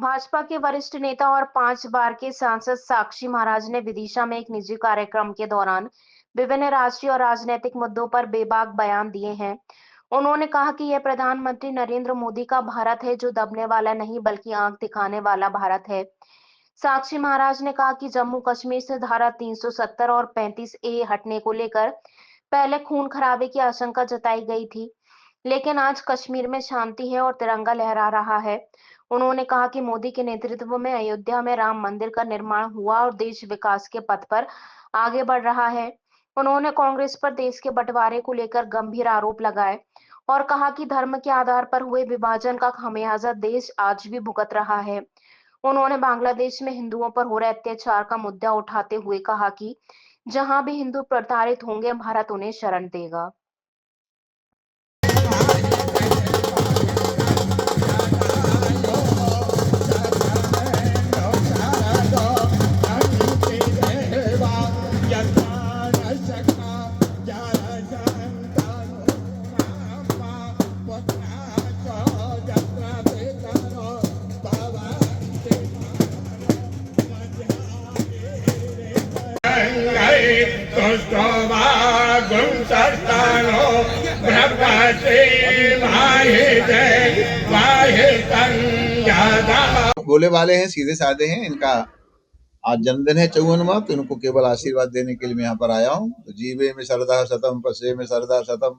भाजपा के वरिष्ठ नेता और 5 बार के सांसद साक्षी महाराज ने विदिशा में एक निजी कार्यक्रम के दौरान विभिन्न राष्ट्रीय और राजनीतिक मुद्दों पर बेबाक बयान दिए हैं। उन्होंने कहा कि यह प्रधानमंत्री नरेंद्र मोदी का भारत है जो दबने वाला नहीं बल्कि आंख दिखाने वाला भारत है। साक्षी महाराज ने कहा कि जम्मू कश्मीर से धारा 370 और 35A हटने को लेकर पहले खून खराबे की आशंका जताई गई थी, लेकिन आज कश्मीर में शांति है और तिरंगा लहरा रहा है। उन्होंने कहा कि मोदी के नेतृत्व में अयोध्या में राम मंदिर का निर्माण हुआ और देश विकास के पथ पर आगे बढ़ रहा है। उन्होंने कांग्रेस पर देश के बंटवारे को लेकर गंभीर आरोप लगाए और कहा कि धर्म के आधार पर हुए विभाजन का खामियाजा देश आज भी भुगत रहा है। उन्होंने बांग्लादेश में हिंदुओं पर हो रहे अत्याचार का मुद्दा उठाते हुए कहा कि जहां भी हिंदू प्रताड़ित होंगे, भारत उन्हें शरण देगा। बोले वाले हैं, सीधे साधे हैं। इनका आज जन्मदिन है 54वां, तो इनको केवल आशीर्वाद देने के लिए मैं यहाँ पर आया हूँ। तो जीवे में सरदा शतम, पसे में सरदा शतम,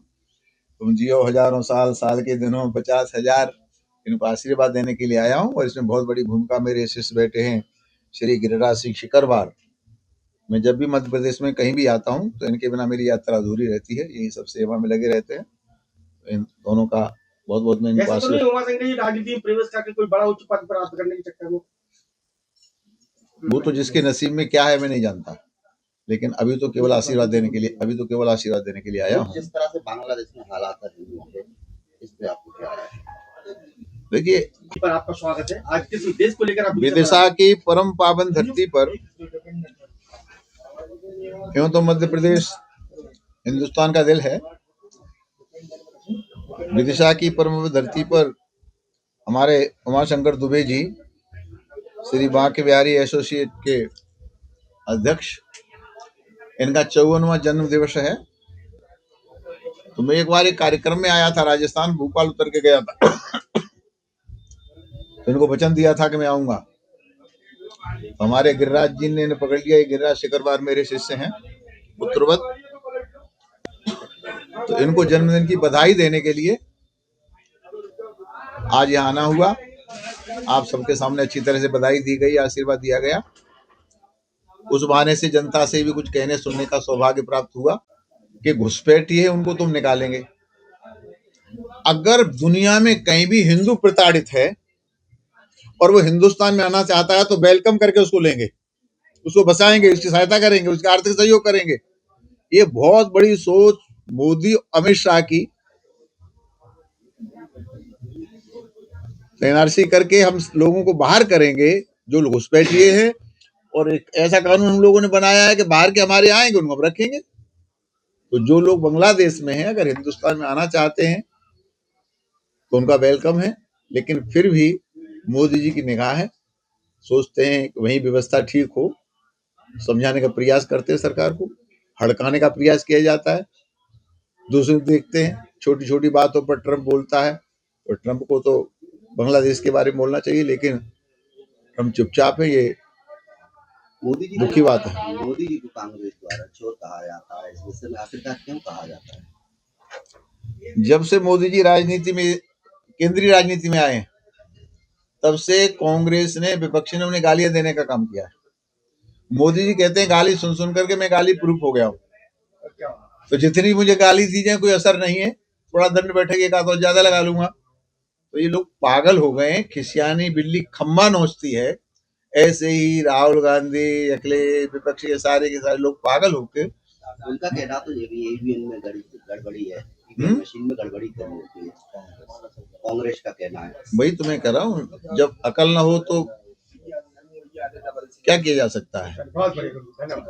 तुम जियो हजारों साल, साल के दिनों 50,000। इनको आशीर्वाद देने के लिए आया हूँ। और इसमें बहुत बड़ी भूमिका मेरे शिष्य बैठे हैं, श्री गिरिराज सिंह शिकरवार। मैं जब भी मध्य प्रदेश में कहीं भी आता हूँ तो इनके बिना मेरी यात्रा अधूरी रहती है। यही सब सेवा में लगे रहते हैं। इन दोनों का बहुत बहुत मैं इनको राजनीति में प्रवेश करके कोई बड़ा उच्च पद प्राप्त करने के चक्कर में, वो तो जिसके नसीब में क्या है मैं नहीं जानता, लेकिन अभी तो केवल आशीर्वाद देने के लिए आया हूँ। जिस तरह से बांग्लादेश में हालात है हिंदुओं के, इस पे आपको क्या राय है? देखिए, पर आपका स्वागत है। आज किस उद्देश्य को लेकर आप विदिशा की परम पावन धरती पर, क्यों तो मध्य प्रदेश हिंदुस्तान का दिल है। विदिशा की परम धरती पर हमारे उमाशंकर दुबे जी, श्री बांके बिहारी एसोसिएट के अध्यक्ष, इनका 54वां जन्म दिवस है। तो मैं एक बार एक कार्यक्रम में आया था, राजस्थान भोपाल उतर के गया था। तो इनको वचन दिया था कि मैं आऊंगा। तो हमारे गिरिराज जी ने पकड़ लिया। ये गिरिराज शिकरवार मेरे शिष्य हैं, पुत्रवत। तो इनको जन्मदिन की बधाई देने के लिए आज यहाँ आना हुआ। आप सबके सामने अच्छी तरह से बधाई दी गई, आशीर्वाद दिया गया। उस बहाने से जनता से भी कुछ कहने सुनने का सौभाग्य प्राप्त हुआ कि घुसपैठी है उनको तुम निकालेंगे। अगर दुनिया में कहीं भी हिंदू प्रताड़ित है और वो हिंदुस्तान में आना चाहता है तो वेलकम करके उसको लेंगे, उसको बसाएंगे, उसकी सहायता करेंगे, उसका आर्थिक सहयोग करेंगे। ये बहुत बड़ी सोच मोदी अमित शाह की। एनआरसी करके हम लोगों को बाहर करेंगे जो लोग घुसपैठिए हैं, और एक ऐसा कानून हम लोगों ने बनाया है कि बाहर के हमारे आएंगे उनको हम रखेंगे। तो जो लोग बांग्लादेश में हैं अगर हिंदुस्तान में आना चाहते हैं तो उनका वेलकम है। लेकिन फिर भी मोदी जी की निगाह है, सोचते हैं कि वही व्यवस्था ठीक हो। समझाने का प्रयास करते हैं, सरकार को हड़काने का प्रयास किया जाता है। दूसरे देखते हैं छोटी छोटी बातों पर ट्रंप बोलता है, और ट्रंप को तो बांग्लादेश के बारे में बोलना चाहिए, लेकिन ट्रंप चुपचाप है। ये मोदी जी दुखी बात है। मोदी जी को कांग्रेस द्वारा चोर कहा जाता है, इस विषय में आखिरकार क्यों कहा जाता है? जब से मोदी जी राजनीति में, केंद्रीय राजनीति में आए, तब से कांग्रेस ने, विपक्ष ने उन्हें गालियां देने का काम किया है। मोदी जी कहते हैं गाली सुन सुन करके मैं गाली प्रूफ हो गया हूँ। तो जितनी मुझे गाली दी जाए कोई असर नहीं है, थोड़ा दंड बैठक एक आध और ज्यादा लगा लूंगा। तो ये लोग पागल हो गए हैं। खिसियानी बिल्ली खम्मा नोचती है, ऐसे ही राहुल गांधी, अखिलेश, विपक्ष के सारे लोग पागल होकर। उनका कहना तो ये भी ईवीएम में गड़बड़ी है, ईवीएम मशीन में गड़बड़ी करनी होती है, कांग्रेस का कहना है। वही तो मैं कह रहा हूँ, जब अकल ना हो तो क्या किया जा सकता है।